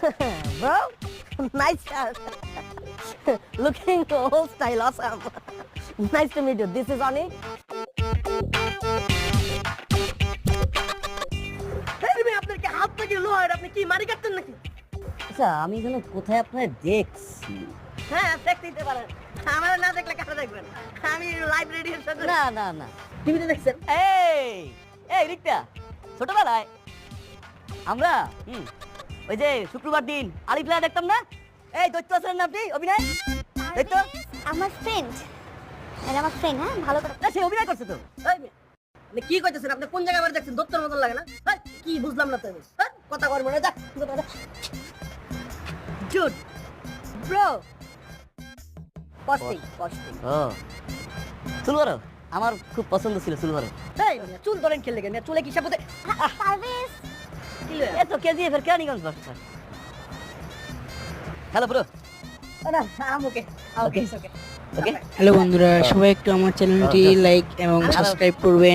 Bro, nice shirt. Looking old style, awesome. Nice to meet you. This is Ani. আপনার কি হাত থেকে লোহার আপনি কি মারি কাটতেন নাকি? আচ্ছা আমি যেন কোথায় আপনার দেখছি। হ্যাঁ দেখতে দিতে পারেন, আমার না দেখলে কাছে দেখবেন। আমি লাইব্রেরির সাথে না না না টিভিতে দেখছেন। এই এই রিক্তা ছোটবেলায় আমরা ওই যে শুক্রবার দিন আলিপ্লা দেখতাম না, এই দৈত্য আছেন না আপনি অভিনয় দৈত্য আমার ফ্রেন্ড, এটা আমার ফ্রেন্ড। হ্যাঁ ভালো করে না সে অভিনয় করছে তো। এই মেয়ে, আপনি কি কইতেছেন? আপনি কোন জায়গায় বাড়ি দেখছেন? দত্তর মতন লাগে না? এই, কি বুঝলাম না তো আমি। কথা করবো না, যা জুড ব্রো পস্টিং পস্টিং। ও চুলবারো আমার খুব পছন্দ ছিল চুলবারো। এই মেয়ে, চুল ধরেন খেলে গেলে চুলে কি সাপোতে সার্ভিস। কি লয়? এ তো কেজিএফ এর কেরানীগঞ্জ বাসা। Hello bro. না ওকে ওকে ওকে। ওকে হ্যালো বন্ধুরা, সবাই একটু আমার চ্যানেলটি লাইক এবং সাবস্ক্রাইব করবেন।